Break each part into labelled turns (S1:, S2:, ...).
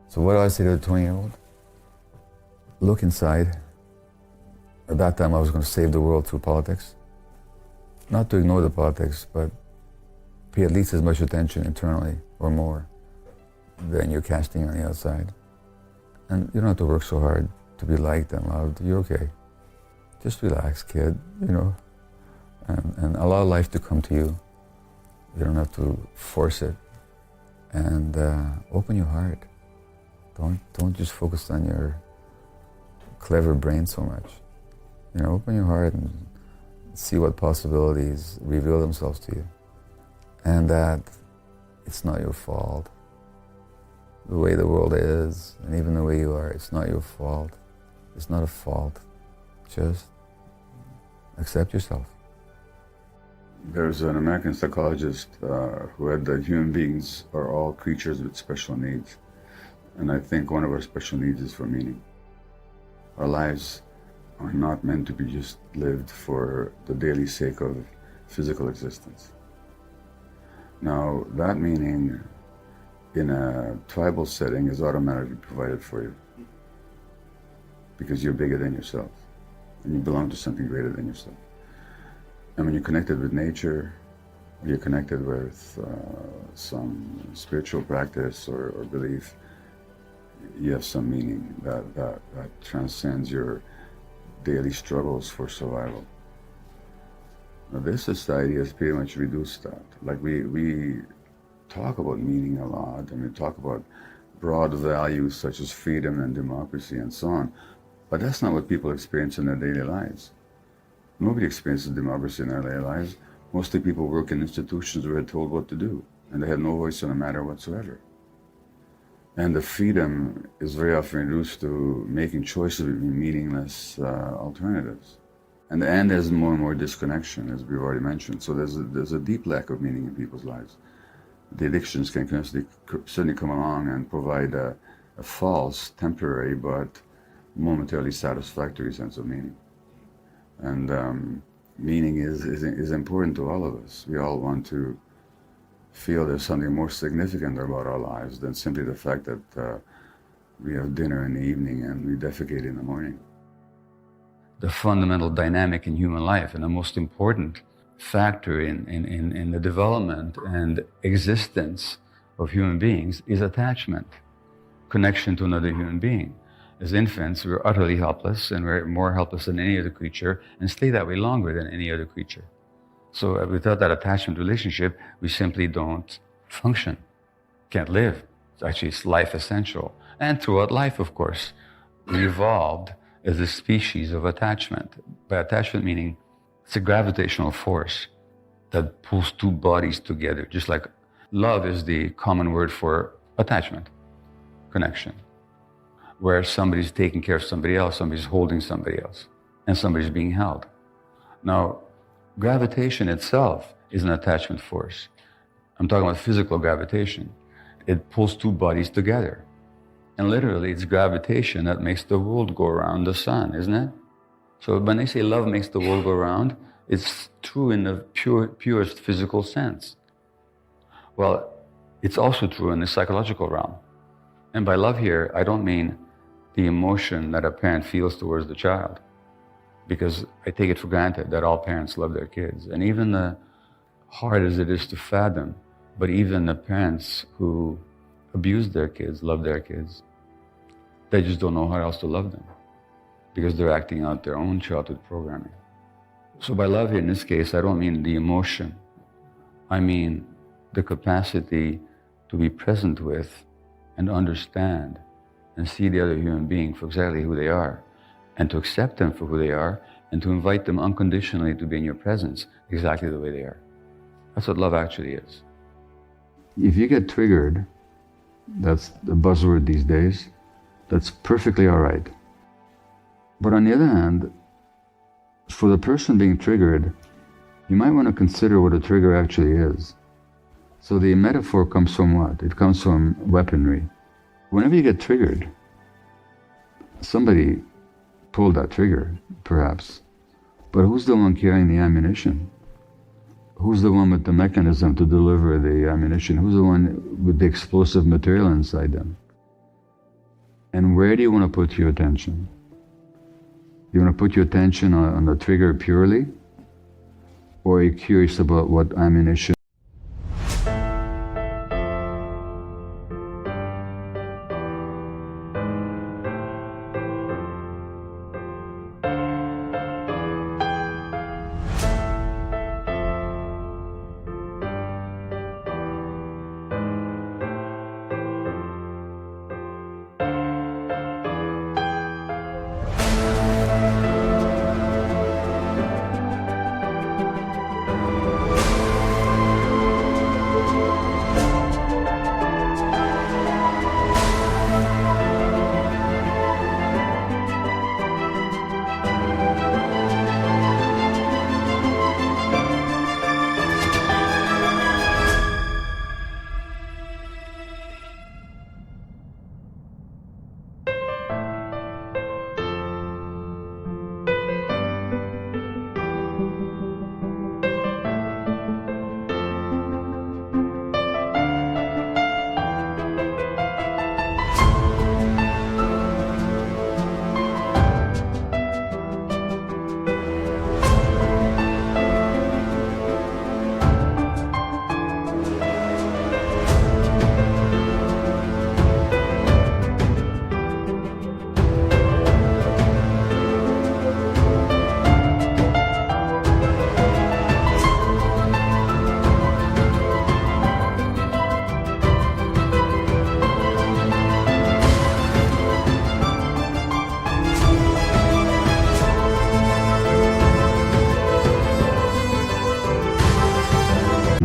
S1: So what do I say to the 20-year-old? Look inside. At that time I was going to save the world through politics. Not to ignore the politics, but pay at least as much attention internally or more than you're casting on the outside. And you don't have to work so hard to be liked and loved. You're okay. Just relax, kid, and allow life to come to you. You don't have to force it. And open your heart. Don't just focus on your clever brain so much. Open your heart and see what possibilities reveal themselves to you. And that it's not your fault. The way the world is, and even the way you are, it's not your fault. It's not a fault. Just accept yourself. There's an American psychologist who had that human beings are all creatures with special needs. And I think one of our special needs is for meaning. Our lives are not meant to be just lived for the daily sake of physical existence. Now, that meaning in a tribal setting is automatically provided for you because you're bigger than yourself and you belong to something greater than yourself. And when you're connected with nature, or you're connected with some spiritual practice or belief, you have some meaning that transcends your daily struggles for survival. Now, this society has pretty much reduced that. Like we talk about meaning a lot, and we talk about broad values such as freedom and democracy and so on, but that's not what people experience in their daily lives. Nobody experiences democracy in their daily lives. Mostly people work in institutions where they're told what to do, and they have no voice in the matter whatsoever. And the freedom is very often reduced to making choices between meaningless alternatives. And the end has more and more disconnection, as we've already mentioned. So there's a deep lack of meaning in people's lives. The addictions can certainly come along and provide a false, temporary, but momentarily satisfactory sense of meaning. And meaning is important to all of us. We all want to feel there's something more significant about our lives than simply the fact that we have dinner in the evening and we defecate in the morning. The fundamental dynamic in human life and the most important factor in the development and existence of human beings is attachment, connection to another human being. As infants, we're utterly helpless, and we're more helpless than any other creature, and stay that way longer than any other creature. So without that attachment relationship, we simply don't function, can't live. It's life essential. And throughout life, of course, we evolved as a species of attachment. By attachment meaning, it's a gravitational force that pulls two bodies together, just like love is the common word for attachment, connection, where somebody's taking care of somebody else, somebody's holding somebody else, and somebody's being held. Now, gravitation itself is an attachment force. I'm talking about physical gravitation. It pulls two bodies together. And literally, it's gravitation that makes the world go around the sun, isn't it? So when they say love makes the world go around, it's true in the purest physical sense. Well, it's also true in the psychological realm. And by love here, I don't mean the emotion that a parent feels towards the child, because I take it for granted that all parents love their kids. And even the hard as it is to fathom, but even the parents who abuse their kids love their kids. They just don't know how else to love them because they're acting out their own childhood programming. So by love here, in this case, I don't mean the emotion. I mean the capacity to be present with and understand and see the other human being for exactly who they are, and to accept them for who they are, and to invite them unconditionally to be in your presence exactly the way they are. That's what love actually is. If you get triggered, that's the buzzword these days, that's perfectly all right. But on the other hand, for the person being triggered, you might want to consider what a trigger actually is. So the metaphor comes from what? It comes from weaponry. Whenever you get triggered, somebody pulled that trigger, perhaps. But who's the one carrying the ammunition? Who's the one with the mechanism to deliver the ammunition? Who's the one with the explosive material inside them? And where do you want to put your attention? You want to put your attention on the trigger purely? Or are you curious about what ammunition?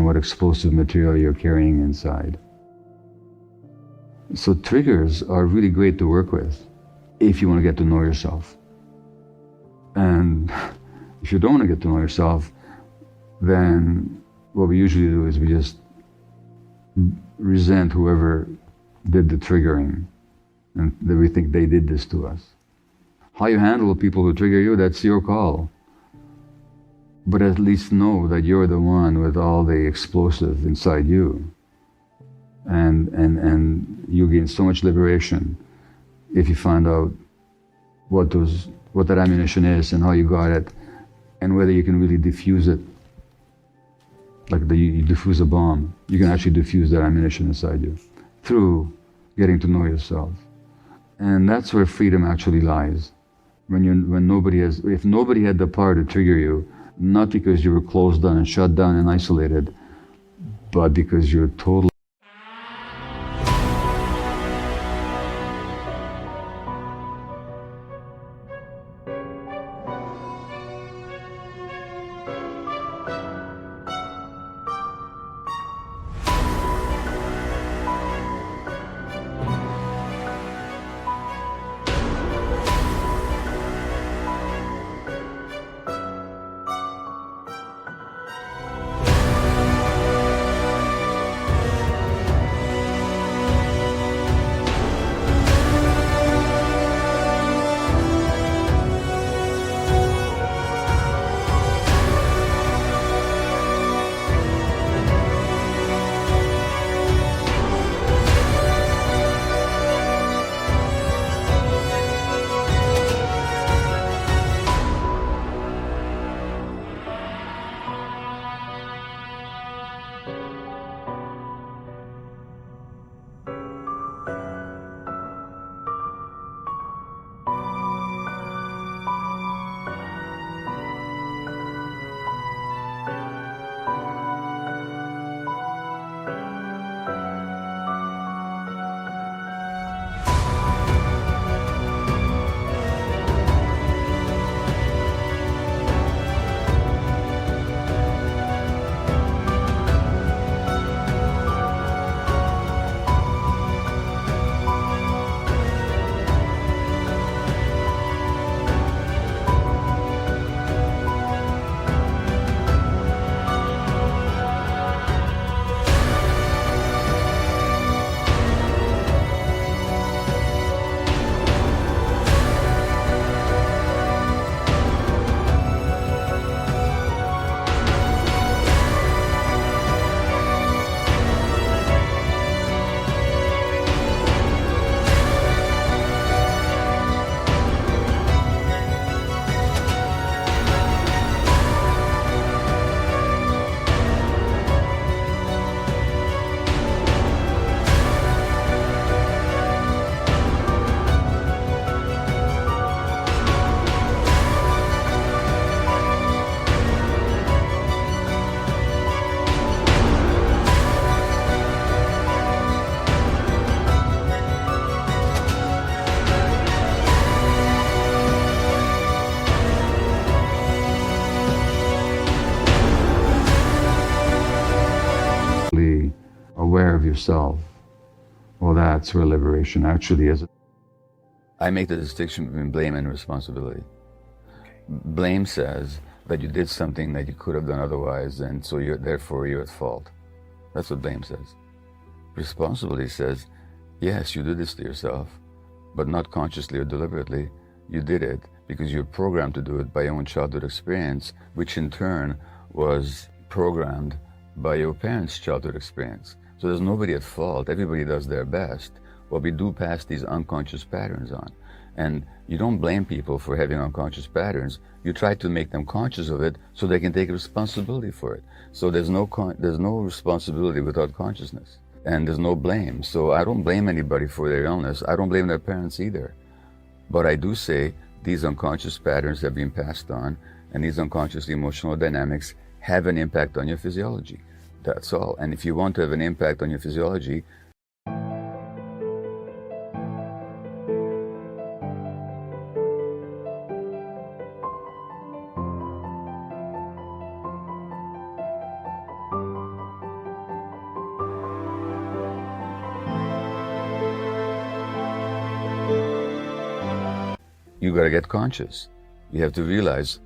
S1: What explosive material you're carrying inside. So triggers are really great to work with if you want to get to know yourself. And if you don't want to get to know yourself, then what we usually do is we just resent whoever did the triggering, and that we think they did this to us. How you handle people who trigger you, that's your call. But at least know that you're the one with all the explosive inside you. And you gain so much liberation if you find out what that ammunition is and how you got it, and whether you can really diffuse it. Like you diffuse a bomb, you can actually diffuse that ammunition inside you through getting to know yourself. And that's where freedom actually lies. If nobody had the power to trigger you, not because you were closed down and shut down and isolated, but because you're totally yourself, well, that's where liberation actually is. I make the distinction between blame and responsibility. Blame says that you did something that you could have done otherwise, and so therefore you're at fault. That's what blame says. Responsibility says, yes, you did this to yourself, but not consciously or deliberately. You did it because you're programmed to do it by your own childhood experience, which in turn was programmed by your parents' childhood experience. So there's nobody at fault. Everybody does their best. Well, we do pass these unconscious patterns on. And you don't blame people for having unconscious patterns. You try to make them conscious of it so they can take responsibility for it. So there's no responsibility without consciousness. And there's no blame. So I don't blame anybody for their illness. I don't blame their parents either. But I do say these unconscious patterns have been passed on, and these unconscious emotional dynamics have an impact on your physiology. That's all. And if you want to have an impact on your physiology, you got to get conscious. You have to realize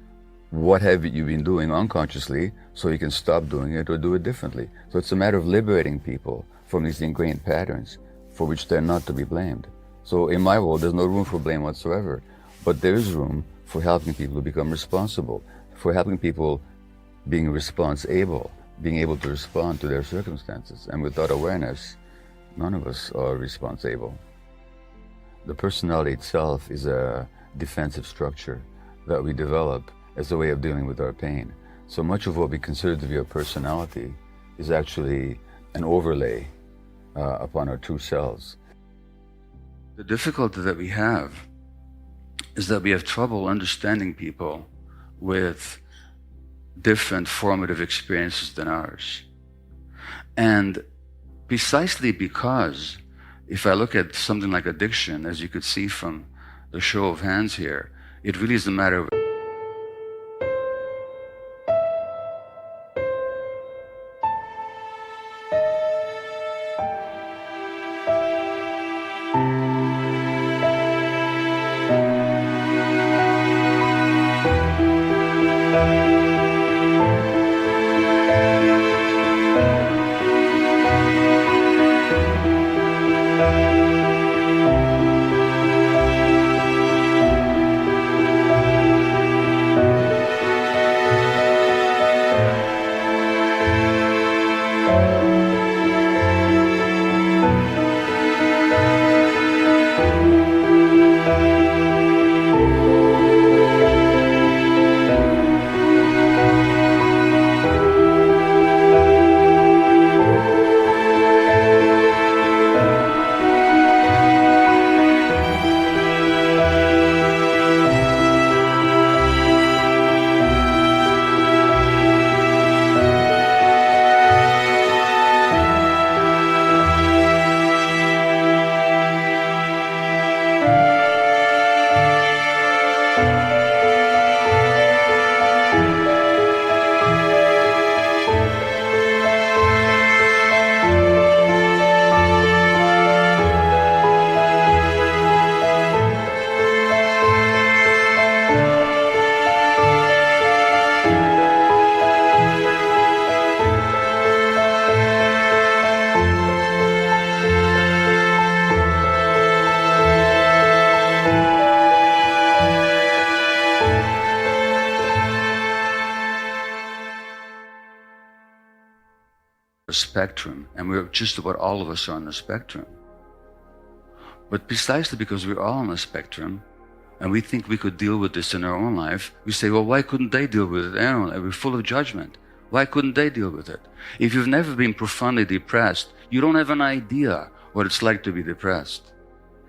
S1: what have you been doing unconsciously so you can stop doing it or do it differently. So it's a matter of liberating people from these ingrained patterns for which they're not to be blamed. So in my world, there's no room for blame whatsoever, but there is room for helping people to become responsible, for helping people being response-able, being able to respond to their circumstances. And without awareness, none of us are response-able. The personality itself is a defensive structure that we develop as a way of dealing with our pain. So much of what we consider to be our personality is actually an overlay upon our true selves. The difficulty that we have is that we have trouble understanding people with different formative experiences than ours. And precisely because, if I look at something like addiction, as you could see from the show of hands here, it really is a matter of spectrum, and we're just about all of us are on the spectrum. But precisely because we're all on the spectrum, and we think we could deal with this in our own life, we say, well, why couldn't they deal with it in their own life? We're full of judgment. Why couldn't they deal with it? If you've never been profoundly depressed, you don't have an idea what it's like to be depressed.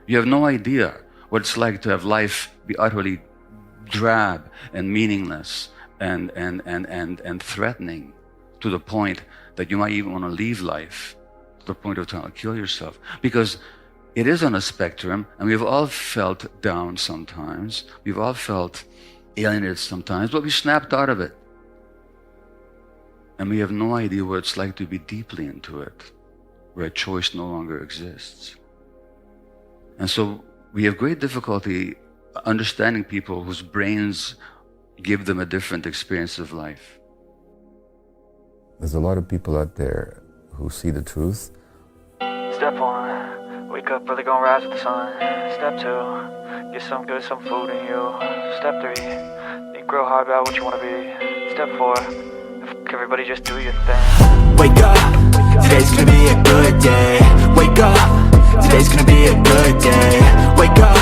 S1: You have no idea what it's like to have life be utterly drab and meaningless and threatening, to the point that you might even want to leave life, to the point of trying to kill yourself. Because it is on a spectrum, and we've all felt down sometimes. We've all felt alienated sometimes, but we snapped out of it. And we have no idea what it's like to be deeply into it. where choice no longer exists. And so we have great difficulty understanding people whose brains give them a different experience of life. There's a lot of people out there who see the truth.
S2: Step 1, wake up early, gonna rise with the sun. Step 2, get some good, some food in you. Step 3, think real hard about what you wanna be. Step 4, everybody just do your thing.
S3: Wake up, today's gonna be a good day. Wake up, today's gonna be a good day. Wake up,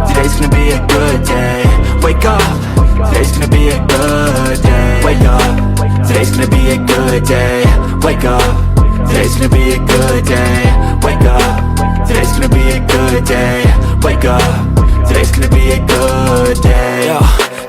S3: today's gonna be a good day. Wake up, today's gonna be a good day. Wake up, today's gonna be a good day. Wake up, today's gonna be a good day. Wake up, today's gonna be a good day. Wake up, today's gonna be a good day. Yo,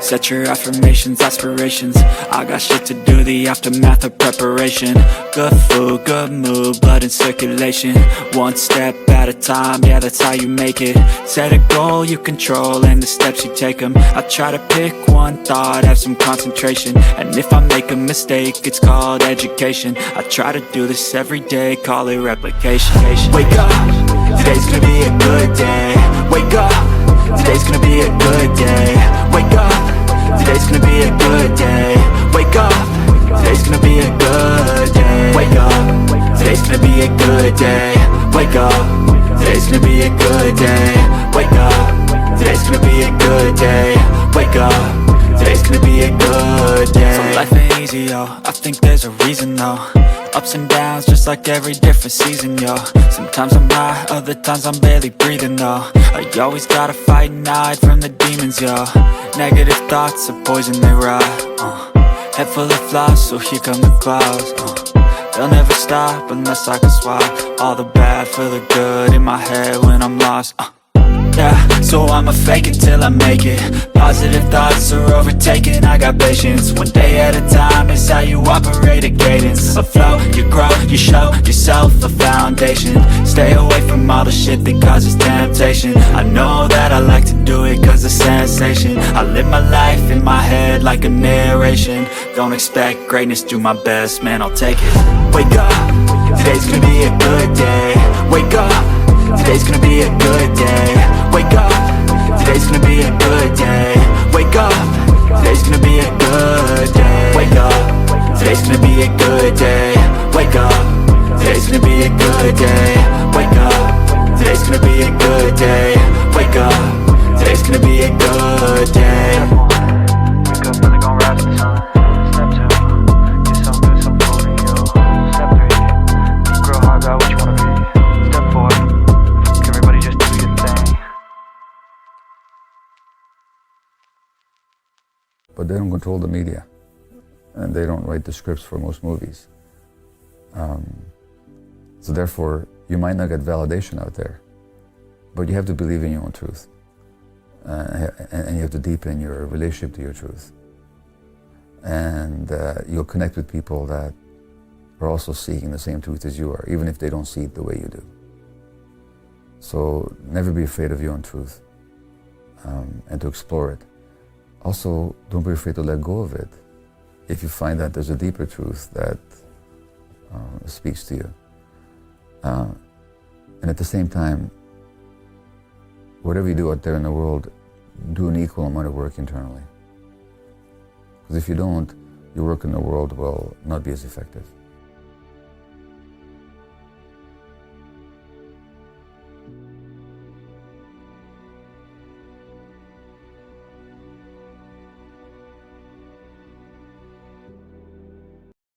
S3: set your affirmations, aspirations. I got shit to do, the aftermath of preparation. Good food, good mood, blood in circulation. One step at a time, yeah, that's how you make it. Set a goal you control and the steps you take them. I try to pick one thought, have some concentration. And if I make a mistake, it's called education. I try to do this every day, call it replication. Wake up, today's gonna be a good day. Wake up, today's gonna be a good day. Wake up, today's gonna be a good day. Wake up, today's gonna be a good day. Wake up, today's gonna be a good day. Wake up, today's gonna be a good day. Wake up, today's gonna be a good day. Wake up, today's gonna be a good day. So life ain't easy, yo, I think there's a reason though. Ups and downs, just like every different season, yo. Sometimes I'm high, other times I'm barely breathing, though. I always gotta fight and hide from the demons, yo. Negative thoughts are poison, they rot. Head full of flies, so here come the clouds. They'll never stop unless I can swap all the bad for the good in my head when I'm lost. Yeah, so I'ma fake it till I make it. Positive thoughts are overtaken, I got patience. One day at a time is how you operate a cadence. A flow, you grow, you show yourself a foundation. Stay away from all the shit that causes temptation. I know that I like to do it cause it's sensation. I live my life in my head like a narration. Don't expect greatness, do my best, man, I'll take it. Wake up, today's gonna be a good day. Wake up, today's gonna be a good day. Wake up, today's gonna be a good day. Wake up, today's gonna be a good day. Wake up, today's gonna be a good day. Wake up, today's gonna be a good day. Wake up, today's gonna be a good day. Wake up, today's gonna be a good day.
S2: Wake up early, gonna rise with the sun. Step 2, get some good, some food in you. Step 3, think real hard about what you wanna be. Step 4, everybody just do your thing.
S1: But they don't control the media, and they don't write the scripts for most movies. So therefore, you might not get validation out there, but you have to believe in your own truth, and you have to deepen your relationship to your truth. And you'll connect with people that are also seeking the same truth as you are, even if they don't see it the way you do. So never be afraid of your own truth, and to explore it. Also, don't be afraid to let go of it if you find that there's a deeper truth that speaks to you. And at the same time, whatever you do out there in the world, do an equal amount of work internally. Because if you don't, your work in the world will not be as effective.